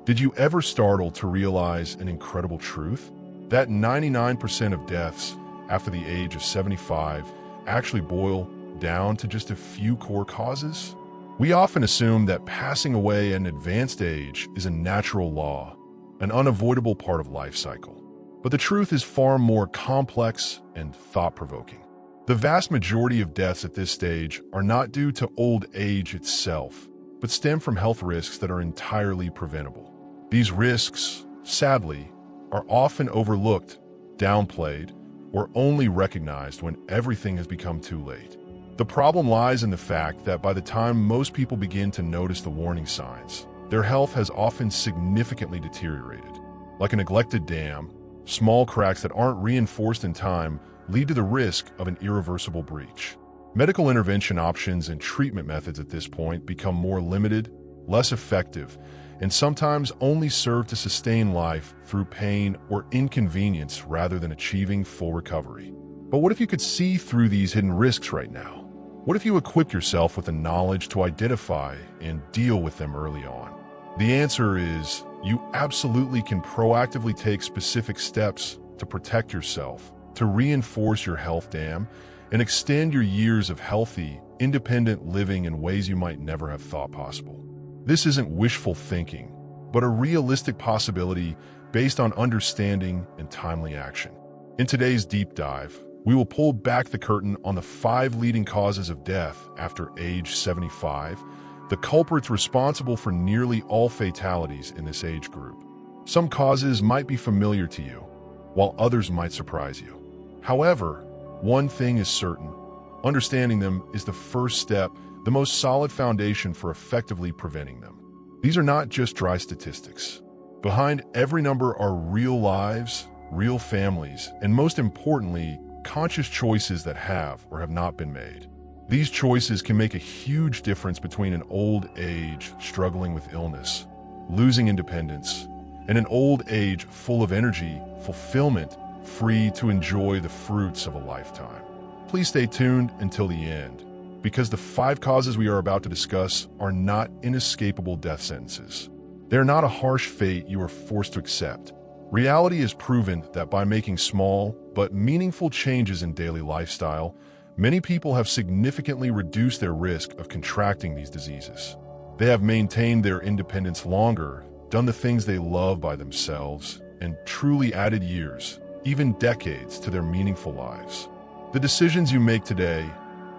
Did you ever startle to realize an incredible truth? That 99% of deaths after the age of 75 actually boil down to just a few core causes? We often assume that passing away at an advanced age is a natural law, an unavoidable part of life cycle. But the truth is far more complex and thought-provoking. The vast majority of deaths at this stage are not due to old age itself, but stem from health risks that are entirely preventable. These risks, sadly, are often overlooked, downplayed, or only recognized when everything has become too late. The problem lies in the fact that by the time most people begin to notice the warning signs, their health has often significantly deteriorated. Like a neglected dam, small cracks that aren't reinforced in time lead to the risk of an irreversible breach. Medical intervention options and treatment methods at this point become more limited, less effective, and sometimes only serve to sustain life through pain or inconvenience rather than achieving full recovery. But what if you could see through these hidden risks right now? What if you equip yourself with the knowledge to identify and deal with them early on? The answer is you absolutely can proactively take specific steps to protect yourself, to reinforce your health dam, and extend your years of healthy, independent living in ways you might never have thought possible. This isn't wishful thinking, but a realistic possibility based on understanding and timely action. In today's deep dive, we will pull back the curtain on the 5 leading causes of death after age 75, the culprits responsible for nearly all fatalities in this age group. Some causes might be familiar to you, while others might surprise you. However, one thing is certain: understanding them is the first step, the most solid foundation for effectively preventing them. These are not just dry statistics. Behind every number are real lives, real families, and most importantly, conscious choices that have or have not been made. These choices can make a huge difference between an old age struggling with illness, losing independence, and an old age full of energy, fulfillment, free to enjoy the fruits of a lifetime. Please stay tuned until the end, because the 5 causes we are about to discuss are not inescapable death sentences. They're not a harsh fate you are forced to accept. Reality has proven that by making small but meaningful changes in daily lifestyle, many people have significantly reduced their risk of contracting these diseases. They have maintained their independence longer, done the things they love by themselves, and truly added years, even decades, to their meaningful lives. The decisions you make today,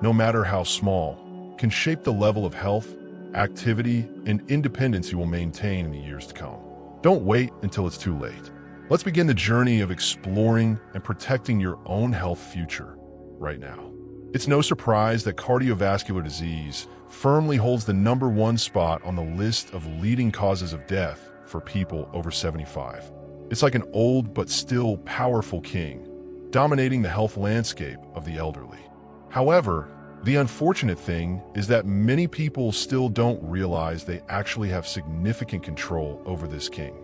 no matter how small, can shape the level of health, activity, and independence you will maintain in the years to come. Don't wait until it's too late. Let's begin the journey of exploring and protecting your own health future right now. It's no surprise that cardiovascular disease firmly holds the #1 spot on the list of leading causes of death for people over 75. It's like an old but still powerful king, dominating the health landscape of the elderly. However, the unfortunate thing is that many people still don't realize they actually have significant control over this king.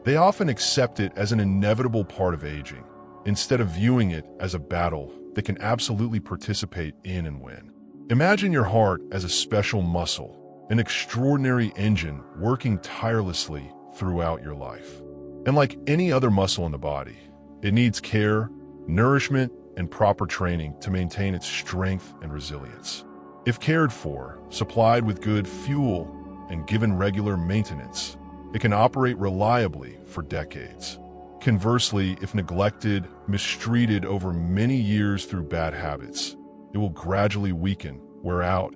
They often accept it as an inevitable part of aging, instead of viewing it as a battle they can absolutely participate in and win. Imagine your heart as a special muscle, an extraordinary engine working tirelessly throughout your life. And like any other muscle in the body, it needs care, nourishment, and proper training to maintain its strength and resilience. If cared for, supplied with good fuel, and given regular maintenance, it can operate reliably for decades. Conversely, if neglected, mistreated over many years through bad habits, it will gradually weaken, wear out,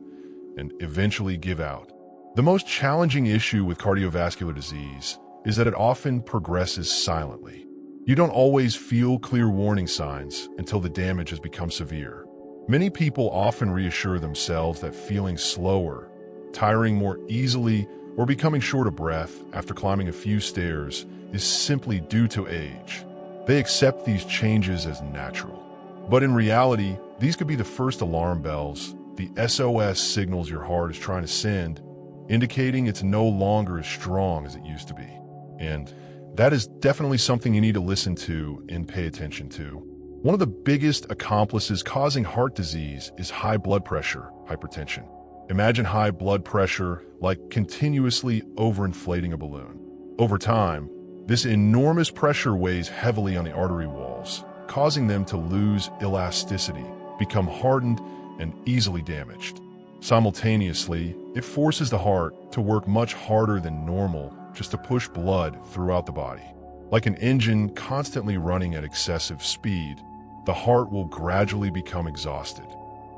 and eventually give out. The most challenging issue with cardiovascular disease is that it often progresses silently. You don't always feel clear warning signs until the damage has become severe. Many people often reassure themselves that feeling slower, tiring more easily, or becoming short of breath after climbing a few stairs is simply due to age. They accept these changes as natural. But in reality, these could be the first alarm bells, the SOS signals your heart is trying to send, indicating it's no longer as strong as it used to be. And that is definitely something you need to listen to and pay attention to. One of the biggest accomplices causing heart disease is high blood pressure, hypertension. Imagine high blood pressure like continuously overinflating a balloon. Over time, this enormous pressure weighs heavily on the artery walls, causing them to lose elasticity, become hardened, and easily damaged. Simultaneously, it forces the heart to work much harder than normal just to push blood throughout the body. Like an engine constantly running at excessive speed, the heart will gradually become exhausted.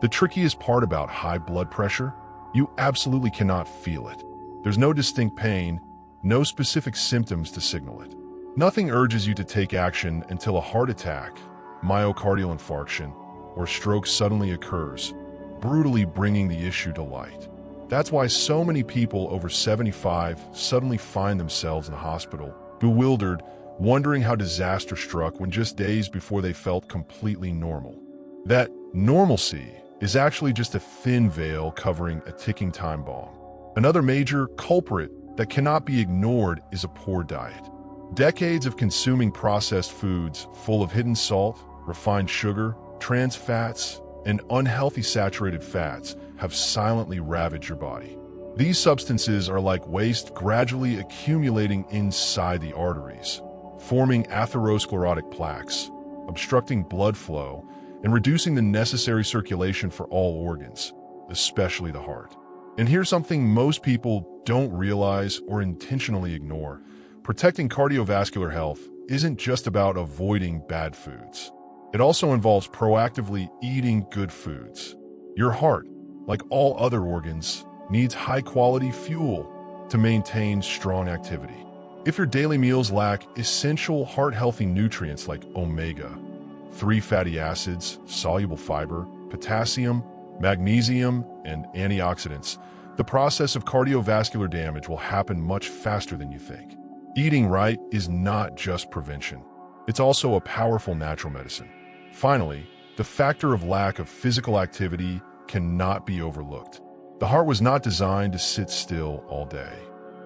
The trickiest part about high blood pressure, you absolutely cannot feel it. There's no distinct pain, no specific symptoms to signal it. Nothing urges you to take action until a heart attack, myocardial infarction, or stroke suddenly occurs, brutally bringing the issue to light. That's why so many people over 75 suddenly find themselves in the hospital, bewildered, wondering how disaster struck when just days before they felt completely normal. That normalcy is actually just a thin veil covering a ticking time bomb. Another major culprit that cannot be ignored is a poor diet. Decades of consuming processed foods full of hidden salt, refined sugar, trans fats, and unhealthy saturated fats have silently ravaged your body. These substances are like waste gradually accumulating inside the arteries, forming atherosclerotic plaques, obstructing blood flow, and reducing the necessary circulation for all organs, especially the heart. And here's something most people don't realize or intentionally ignore. Protecting cardiovascular health isn't just about avoiding bad foods. It also involves proactively eating good foods. Your heart, like all other organs, needs high-quality fuel to maintain strong activity. If your daily meals lack essential heart-healthy nutrients like omega-3 fatty acids, soluble fiber, potassium, magnesium, and antioxidants, the process of cardiovascular damage will happen much faster than you think. Eating right is not just prevention. It's also a powerful natural medicine. Finally, the factor of lack of physical activity cannot be overlooked. The heart was not designed to sit still all day.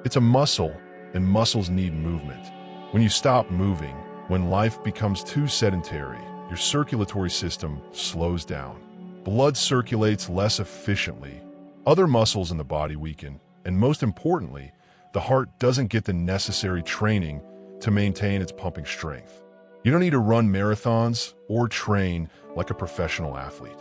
It's a muscle, and muscles need movement. When you stop moving, when life becomes too sedentary, your circulatory system slows down. Blood circulates less efficiently. Other muscles in the body weaken, and most importantly, the heart doesn't get the necessary training to maintain its pumping strength. You don't need to run marathons or train like a professional athlete.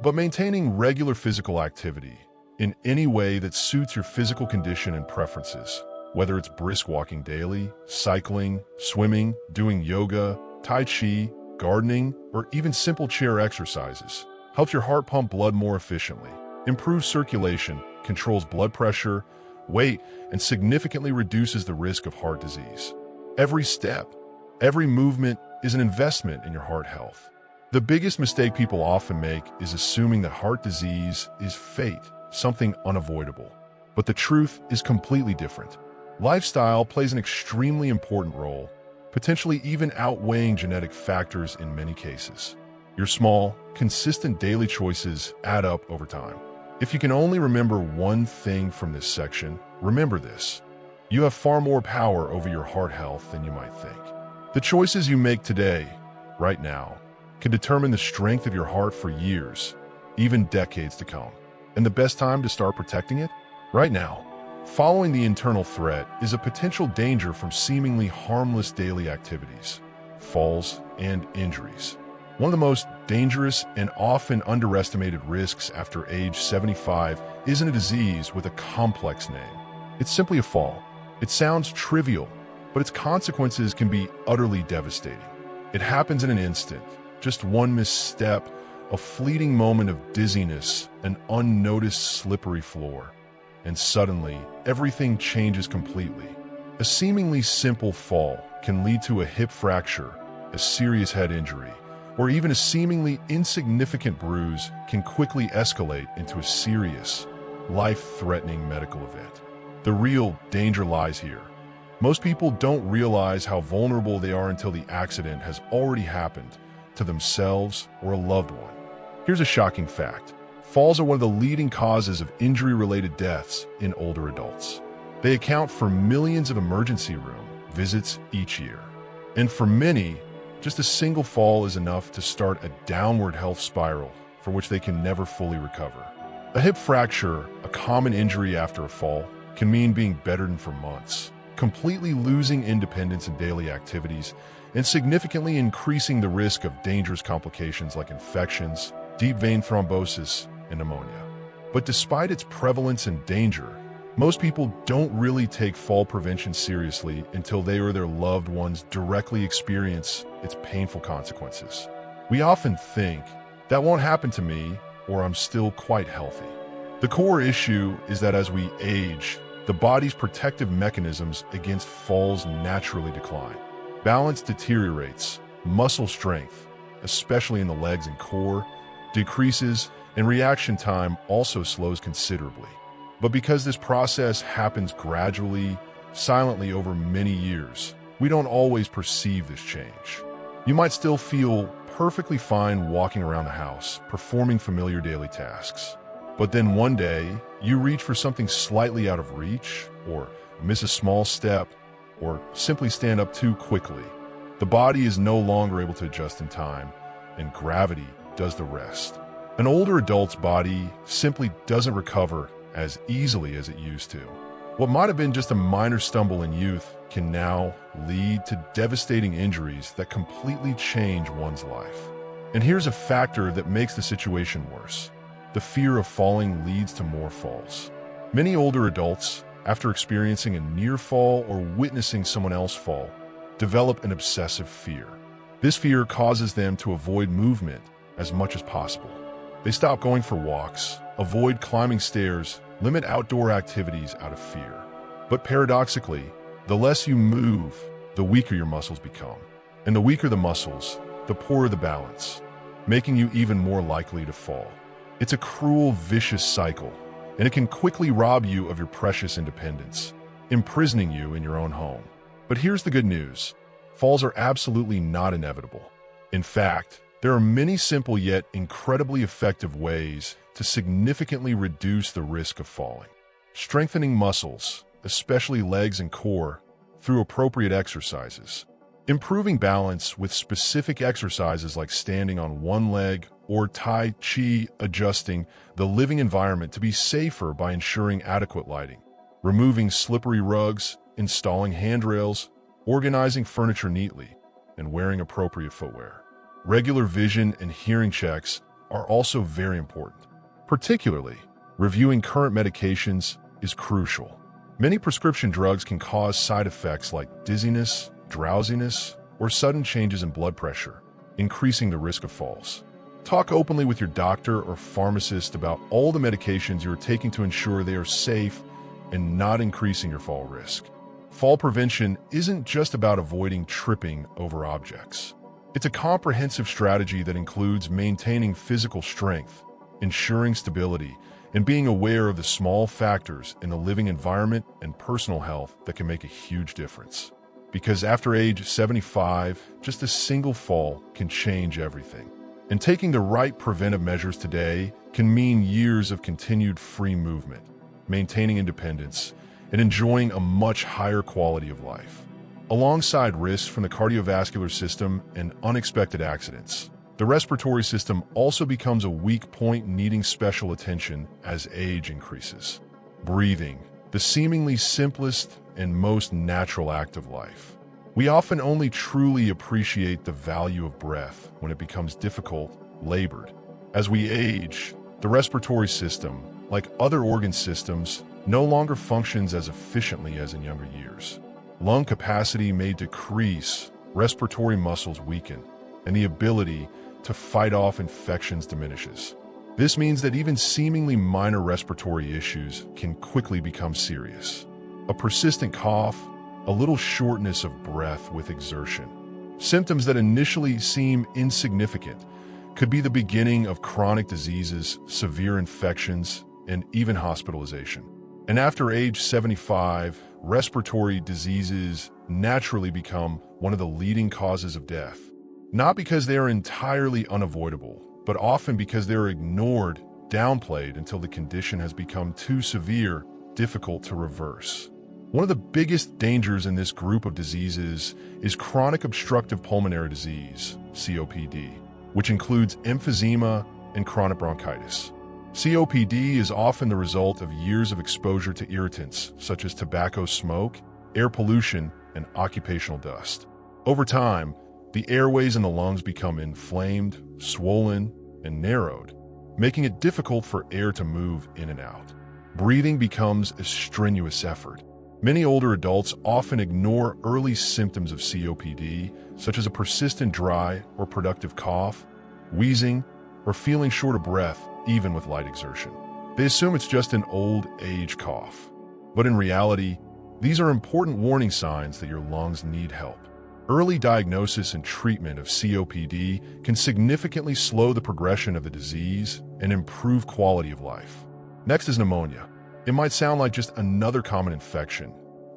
But maintaining regular physical activity in any way that suits your physical condition and preferences, whether it's brisk walking daily, cycling, swimming, doing yoga, tai chi, gardening, or even simple chair exercises, helps your heart pump blood more efficiently, improves circulation, controls blood pressure, weight, and significantly reduces the risk of heart disease. Every step, every movement is an investment in your heart health. The biggest mistake people often make is assuming that heart disease is fate, something unavoidable. But the truth is completely different. Lifestyle plays an extremely important role, potentially even outweighing genetic factors in many cases. Your small, consistent daily choices add up over time. If you can only remember one thing from this section, remember this. You have far more power over your heart health than you might think. The choices you make today, right now, can determine the strength of your heart for years, even decades to come. And the best time to start protecting it? Right now. Following the internal threat is a potential danger from seemingly harmless daily activities, falls, and injuries. One of the most dangerous and often underestimated risks after age 75 isn't a disease with a complex name. It's simply a fall. It sounds trivial, but its consequences can be utterly devastating. It happens in an instant, just one misstep, a fleeting moment of dizziness, an unnoticed slippery floor, and suddenly everything changes completely. A seemingly simple fall can lead to a hip fracture, a serious head injury, or even a seemingly insignificant bruise can quickly escalate into a serious, life-threatening medical event. The real danger lies here. Most people don't realize how vulnerable they are until the accident has already happened to themselves or a loved one. Here's a shocking fact. Falls are one of the leading causes of injury-related deaths in older adults. They account for millions of emergency room visits each year. And for many, just a single fall is enough to start a downward health spiral for which they can never fully recover. A hip fracture, a common injury after a fall, can mean being bedridden for months, completely losing independence in daily activities and significantly increasing the risk of dangerous complications like infections, deep vein thrombosis, and pneumonia. But despite its prevalence and danger, most people don't really take fall prevention seriously until they or their loved ones directly experience its painful consequences. We often think, that won't happen to me, or I'm still quite healthy. The core issue is that as we age, the body's protective mechanisms against falls naturally decline. Balance deteriorates, muscle strength, especially in the legs and core, decreases, and reaction time also slows considerably. But because this process happens gradually, silently over many years, we don't always perceive this change. You might still feel perfectly fine walking around the house, performing familiar daily tasks. But then one day, you reach for something slightly out of reach, or miss a small step, or simply stand up too quickly. The body is no longer able to adjust in time, and gravity does the rest. An older adult's body simply doesn't recover as easily as it used to. What might have been just a minor stumble in youth can now lead to devastating injuries that completely change one's life. And here's a factor that makes the situation worse. The fear of falling leads to more falls. Many older adults, after experiencing a near fall or witnessing someone else fall, develop an obsessive fear. This fear causes them to avoid movement as much as possible. They stop going for walks, avoid climbing stairs, limit outdoor activities out of fear. But paradoxically, the less you move, the weaker your muscles become. And the weaker the muscles, the poorer the balance, making you even more likely to fall. It's a cruel, vicious cycle, and it can quickly rob you of your precious independence, imprisoning you in your own home. But here's the good news. Falls are absolutely not inevitable. In fact, there are many simple yet incredibly effective ways to significantly reduce the risk of falling. Strengthening muscles, especially legs and core, through appropriate exercises. Improving balance with specific exercises like standing on one leg or Tai Chi, adjusting the living environment to be safer by ensuring adequate lighting. Removing slippery rugs, installing handrails, organizing furniture neatly, and wearing appropriate footwear. Regular vision and hearing checks are also very important. Particularly, reviewing current medications is crucial. Many prescription drugs can cause side effects like dizziness, drowsiness, or sudden changes in blood pressure, increasing the risk of falls. Talk openly with your doctor or pharmacist about all the medications you are taking to ensure they are safe and not increasing your fall risk. Fall prevention isn't just about avoiding tripping over objects. It's a comprehensive strategy that includes maintaining physical strength, ensuring stability, and being aware of the small factors in the living environment and personal health that can make a huge difference. Because after age 75, just a single fall can change everything. And taking the right preventive measures today can mean years of continued free movement, maintaining independence, and enjoying a much higher quality of life. Alongside risks from the cardiovascular system and unexpected accidents, the respiratory system also becomes a weak point needing special attention as age increases. Breathing, the seemingly simplest and most natural act of life. We often only truly appreciate the value of breath when it becomes difficult, labored. As we age, the respiratory system, like other organ systems, no longer functions as efficiently as in younger years. Lung capacity may decrease, respiratory muscles weaken, and the ability to fight off infections diminishes. This means that even seemingly minor respiratory issues can quickly become serious. A persistent cough, a little shortness of breath with exertion. Symptoms that initially seem insignificant could be the beginning of chronic diseases, severe infections, and even hospitalization. And after age 75, respiratory diseases naturally become one of the leading causes of death. Not because they are entirely unavoidable, but often because they are ignored, downplayed until the condition has become too severe, difficult to reverse. One of the biggest dangers in this group of diseases is chronic obstructive pulmonary disease, COPD, which includes emphysema and chronic bronchitis. COPD is often the result of years of exposure to irritants such as tobacco smoke, air pollution, and occupational dust. Over time, the airways in the lungs become inflamed, swollen, and narrowed, making it difficult for air to move in and out. Breathing becomes a strenuous effort. Many older adults often ignore early symptoms of COPD, such as a persistent dry or productive cough, wheezing, or feeling short of breath, even with light exertion. They assume it's just an old age cough. But in reality, these are important warning signs that your lungs need help. Early diagnosis and treatment of COPD can significantly slow the progression of the disease and improve quality of life. Next is pneumonia. It might sound like just another common infection,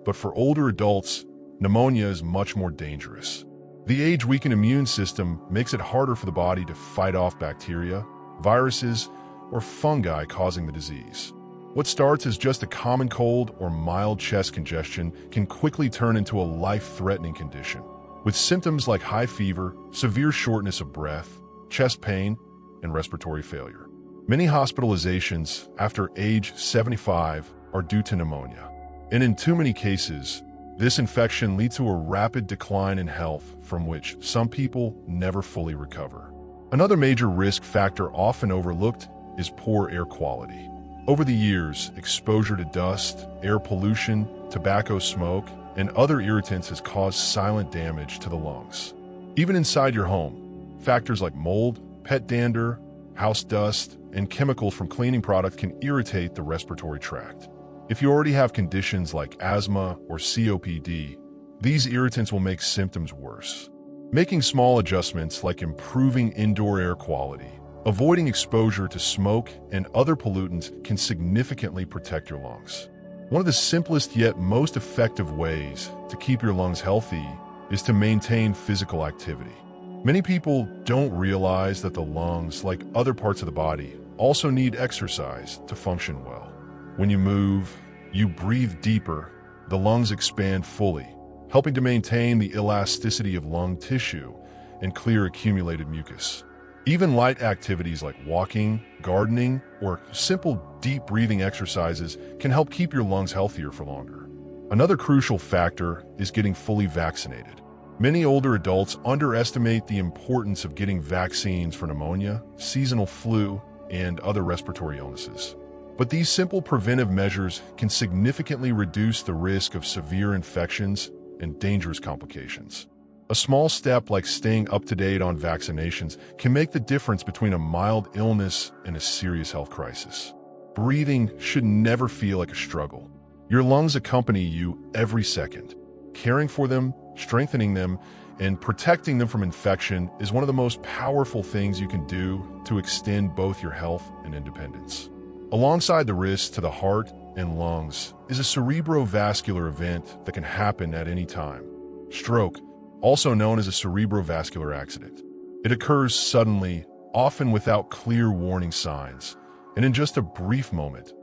but for older adults, pneumonia is much more dangerous. The age-weakened immune system makes it harder for the body to fight off bacteria, viruses, or fungi causing the disease. What starts as just a common cold or mild chest congestion can quickly turn into a life-threatening condition, with symptoms like high fever, severe shortness of breath, chest pain, and respiratory failure. Many hospitalizations after age 75 are due to pneumonia, and in too many cases, this infection leads to a rapid decline in health from which some people never fully recover. Another major risk factor often overlooked is poor air quality. Over the years, exposure to dust, air pollution, tobacco smoke, and other irritants has caused silent damage to the lungs. Even inside your home, factors like mold, pet dander, house dust, and chemicals from cleaning products can irritate the respiratory tract. If you already have conditions like asthma or COPD, these irritants will make symptoms worse. Making small adjustments like improving indoor air quality, avoiding exposure to smoke and other pollutants can significantly protect your lungs. One of the simplest yet most effective ways to keep your lungs healthy is to maintain physical activity. Many people don't realize that the lungs, like other parts of the body, also need exercise to function well. When you move, you breathe deeper, the lungs expand fully, helping to maintain the elasticity of lung tissue and clear accumulated mucus. Even light activities like walking, gardening, or simple deep breathing exercises can help keep your lungs healthier for longer. Another crucial factor is getting fully vaccinated. Many older adults underestimate the importance of getting vaccines for pneumonia, seasonal flu, and other respiratory illnesses. But these simple preventive measures can significantly reduce the risk of severe infections and dangerous complications. A small step like staying up to date on vaccinations can make the difference between a mild illness and a serious health crisis. Breathing should never feel like a struggle. Your lungs accompany you every second. Caring for them, strengthening them, and protecting them from infection is one of the most powerful things you can do to extend both your health and independence. Alongside the risks to the heart and lungs is a cerebrovascular event that can happen at any time. Stroke, also known as a cerebrovascular accident. It occurs suddenly, often without clear warning signs, and in just a brief moment,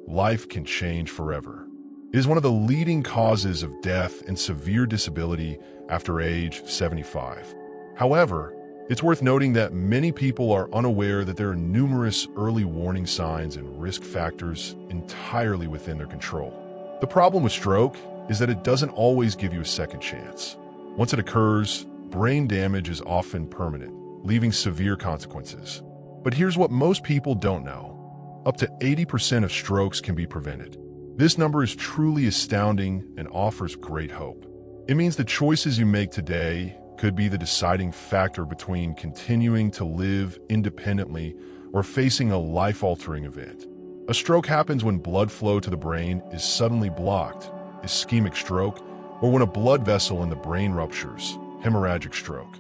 life can change forever. It is one of the leading causes of death and severe disability after age 75. However, it's worth noting that many people are unaware that there are numerous early warning signs and risk factors entirely within their control. The problem with stroke is that it doesn't always give you a second chance. Once it occurs, brain damage is often permanent, leaving severe consequences. But here's what most people don't know. Up to 80% of strokes can be prevented. This number is truly astounding and offers great hope. It means the choices you make today could be the deciding factor between continuing to live independently or facing a life-altering event. A stroke happens when blood flow to the brain is suddenly blocked, ischemic stroke, or when a blood vessel in the brain ruptures, hemorrhagic stroke.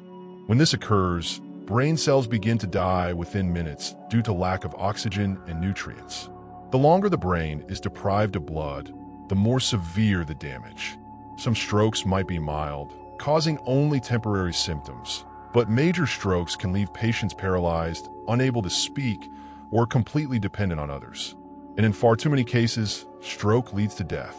When this occurs, brain cells begin to die within minutes due to lack of oxygen and nutrients. The longer the brain is deprived of blood, the more severe the damage. Some strokes might be mild, causing only temporary symptoms, but major strokes can leave patients paralyzed, unable to speak, or completely dependent on others. And in far too many cases, stroke leads to death.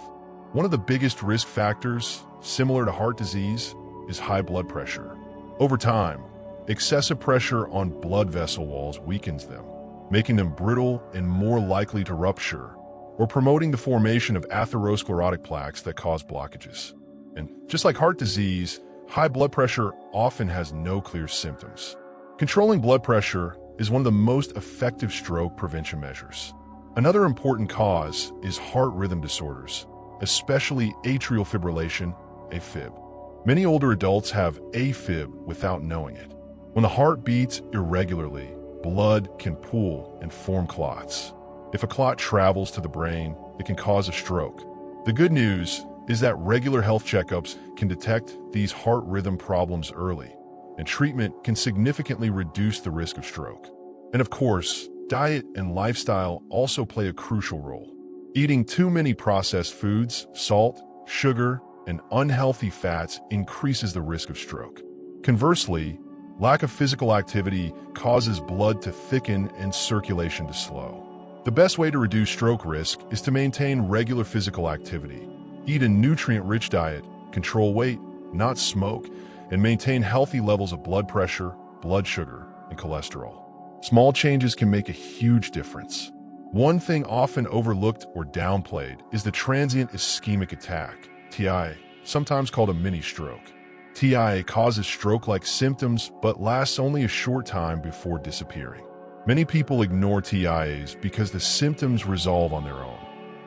One of the biggest risk factors, similar to heart disease, is high blood pressure. Over time, excessive pressure on blood vessel walls weakens them, making them brittle and more likely to rupture, or promoting the formation of atherosclerotic plaques that cause blockages. And just like heart disease, high blood pressure often has no clear symptoms. Controlling blood pressure is one of the most effective stroke prevention measures. Another important cause is heart rhythm disorders, especially atrial fibrillation, AFib. Many older adults have AFib without knowing it. When the heart beats irregularly, blood can pool and form clots. If a clot travels to the brain, it can cause a stroke. The good news is that regular health checkups can detect these heart rhythm problems early, and treatment can significantly reduce the risk of stroke. And of course, diet and lifestyle also play a crucial role. Eating too many processed foods, salt, sugar, and unhealthy fats increases the risk of stroke. Conversely, lack of physical activity causes blood to thicken and circulation to slow. The best way to reduce stroke risk is to maintain regular physical activity, eat a nutrient-rich diet, control weight, not smoke, and maintain healthy levels of blood pressure, blood sugar, and cholesterol. Small changes can make a huge difference. One thing often overlooked or downplayed is the transient ischemic attack, TIA, sometimes called a mini stroke. TIA causes stroke-like symptoms but lasts only a short time before disappearing. Many people ignore TIAs because the symptoms resolve on their own.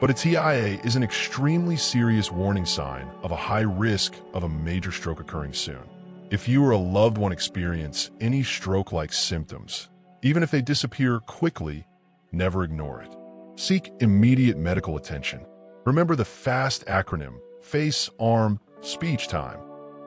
But a TIA is an extremely serious warning sign of a high risk of a major stroke occurring soon. If you or a loved one experience any stroke-like symptoms, even if they disappear quickly, never ignore it. Seek immediate medical attention. Remember the FAST acronym, face, arm, speech time.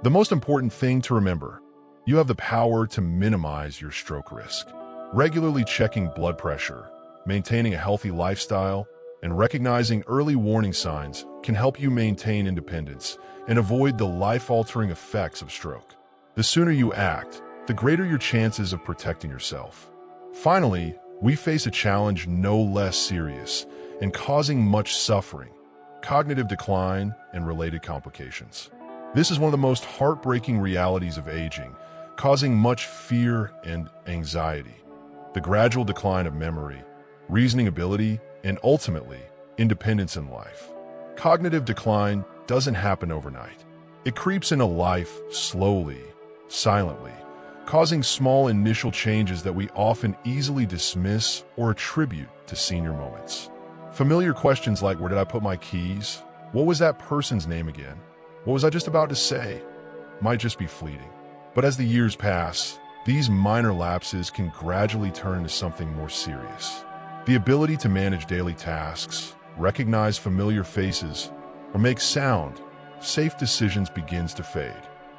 The most important thing to remember, you have the power to minimize your stroke risk. Regularly checking blood pressure, maintaining a healthy lifestyle, and recognizing early warning signs can help you maintain independence and avoid the life-altering effects of stroke. The sooner you act, the greater your chances of protecting yourself. Finally, we face a challenge no less serious and causing much suffering: cognitive decline and related complications. This is one of the most heartbreaking realities of aging, causing much fear and anxiety. The gradual decline of memory, reasoning ability, and ultimately, independence in life. Cognitive decline doesn't happen overnight. It creeps into life slowly, silently, causing small initial changes that we often easily dismiss or attribute to senior moments. Familiar questions like, where did I put my keys? What was that person's name again? What was I just about to say? Might just be fleeting. But as the years pass, these minor lapses can gradually turn into something more serious. The ability to manage daily tasks, recognize familiar faces, or make sound, safe decisions begins to fade.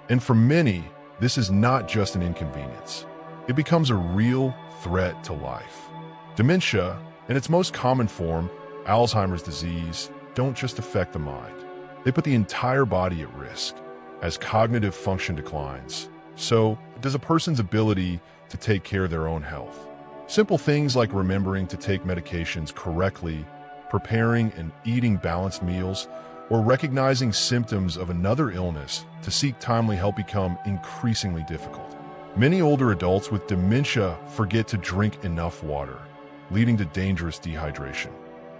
And for many, this is not just an inconvenience. It becomes a real threat to life. Dementia, in its most common form, Alzheimer's disease, don't just affect the mind. They put the entire body at risk. As cognitive function declines, so does a person's ability to take care of their own health. Simple things like remembering to take medications correctly, preparing and eating balanced meals, or recognizing symptoms of another illness to seek timely help become increasingly difficult. Many older adults with dementia forget to drink enough water, leading to dangerous dehydration.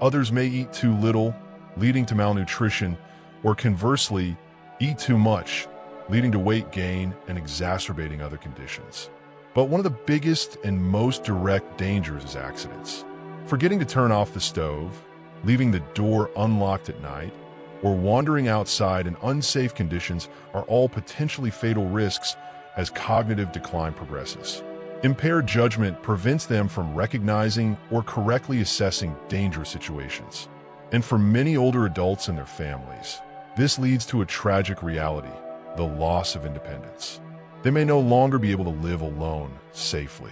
Others may eat too little, leading to malnutrition, or conversely, eat too much, leading to weight gain and exacerbating other conditions. But one of the biggest and most direct dangers is accidents. Forgetting to turn off the stove, leaving the door unlocked at night, or wandering outside in unsafe conditions are all potentially fatal risks as cognitive decline progresses. Impaired judgment prevents them from recognizing or correctly assessing dangerous situations. And for many older adults and their families, this leads to a tragic reality: the loss of independence. They may no longer be able to live alone safely.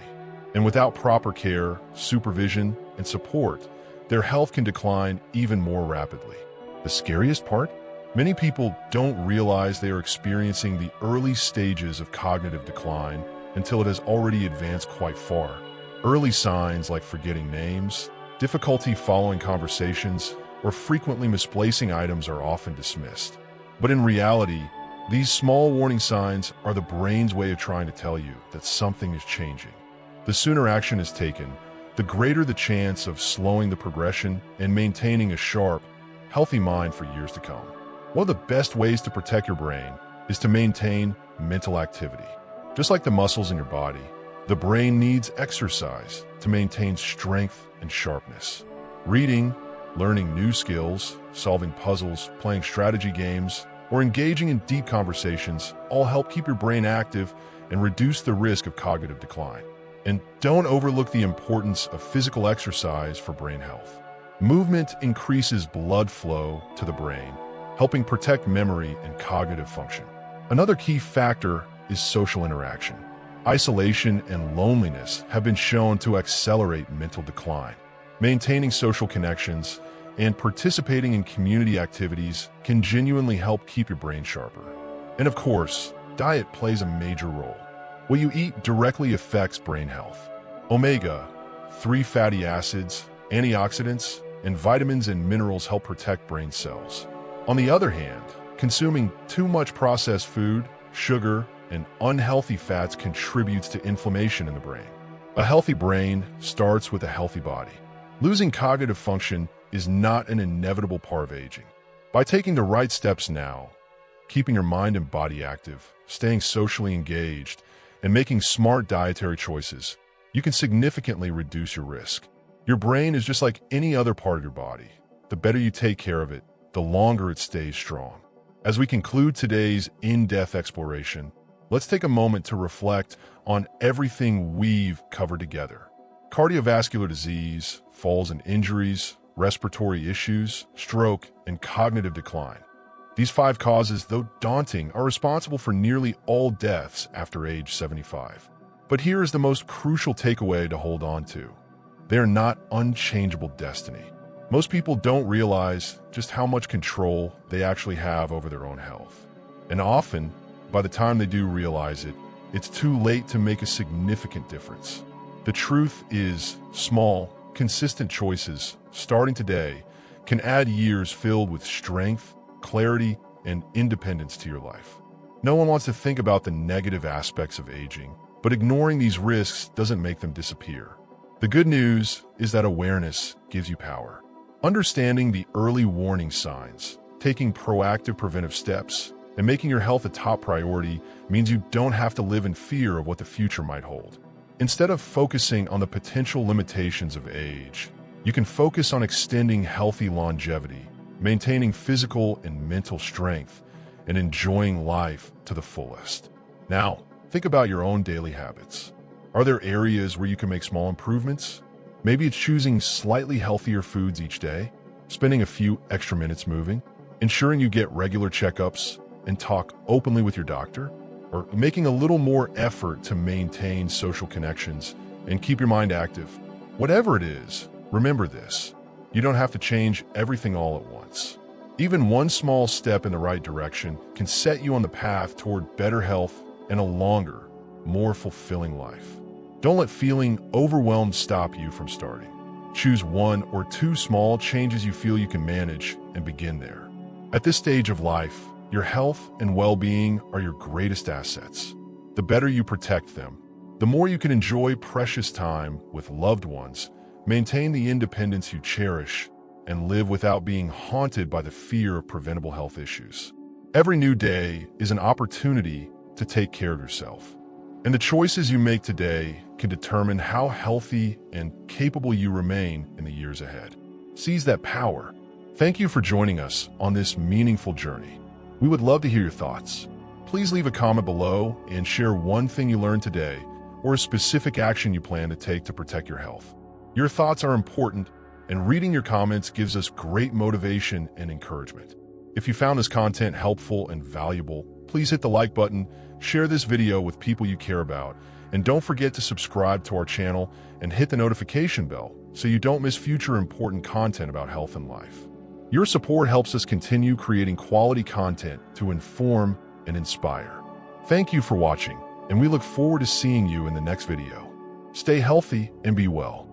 And without proper care, supervision, and support, their health can decline even more rapidly. The scariest part? Many people don't realize they are experiencing the early stages of cognitive decline until it has already advanced quite far. Early signs like forgetting names, difficulty following conversations, or frequently misplacing items are often dismissed. But in reality, these small warning signs are the brain's way of trying to tell you that something is changing. The sooner action is taken, the greater the chance of slowing the progression and maintaining a sharp, healthy mind for years to come. One of the best ways to protect your brain is to maintain mental activity. Just like the muscles in your body, the brain needs exercise to maintain strength and sharpness. Reading, learning new skills, solving puzzles, playing strategy games, or engaging in deep conversations all help keep your brain active and reduce the risk of cognitive decline. And don't overlook the importance of physical exercise for brain health. Movement increases blood flow to the brain, helping protect memory and cognitive function. Another key factor is social interaction. Isolation and loneliness have been shown to accelerate mental decline. Maintaining social connections and participating in community activities can genuinely help keep your brain sharper. And of course, diet plays a major role. What you eat directly affects brain health. Omega-3 fatty acids, antioxidants, and vitamins and minerals help protect brain cells. On the other hand, consuming too much processed food, sugar, and unhealthy fats contributes to inflammation in the brain. A healthy brain starts with a healthy body. Losing cognitive function is not an inevitable part of aging. By taking the right steps now, keeping your mind and body active, staying socially engaged, and making smart dietary choices, you can significantly reduce your risk. Your brain is just like any other part of your body. The better you take care of it, the longer it stays strong. As we conclude today's in-depth exploration, let's take a moment to reflect on everything we've covered together. Cardiovascular disease, falls and injuries, respiratory issues, stroke, and cognitive decline. These 5 causes, though daunting, are responsible for nearly all deaths after age 75. But here is the most crucial takeaway to hold on to. They are not unchangeable destiny. Most people don't realize just how much control they actually have over their own health. And often, by the time they do realize it, it's too late to make a significant difference. The truth is, small, consistent choices, starting today, can add years filled with strength, clarity, and independence to your life. No one wants to think about the negative aspects of aging, but ignoring these risks doesn't make them disappear. The good news is that awareness gives you power. Understanding the early warning signs, taking proactive preventive steps, and making your health a top priority means you don't have to live in fear of what the future might hold. Instead of focusing on the potential limitations of age, you can focus on extending healthy longevity, maintaining physical and mental strength, and enjoying life to the fullest. Now, think about your own daily habits. Are there areas where you can make small improvements? Maybe it's choosing slightly healthier foods each day, spending a few extra minutes moving, ensuring you get regular checkups and talk openly with your doctor, or making a little more effort to maintain social connections and keep your mind active. Whatever it is, remember this: you don't have to change everything all at once. Even one small step in the right direction can set you on the path toward better health and a longer, more fulfilling life. Don't let feeling overwhelmed stop you from starting. Choose 1 or 2 small changes you feel you can manage and begin there. At this stage of life, your health and well-being are your greatest assets. The better you protect them, the more you can enjoy precious time with loved ones, maintain the independence you cherish, and live without being haunted by the fear of preventable health issues. Every new day is an opportunity to take care of yourself. And the choices you make today can determine how healthy and capable you remain in the years ahead. Seize that power. Thank you for joining us on this meaningful journey. We would love to hear your thoughts. Please leave a comment below and share one thing you learned today or a specific action you plan to take to protect your health. Your thoughts are important, and reading your comments gives us great motivation and encouragement. If you found this content helpful and valuable, please hit the like button, share this video with people you care about, and don't forget to subscribe to our channel and hit the notification bell so you don't miss future important content about health and life. Your support helps us continue creating quality content to inform and inspire. Thank you for watching, and we look forward to seeing you in the next video. Stay healthy and be well.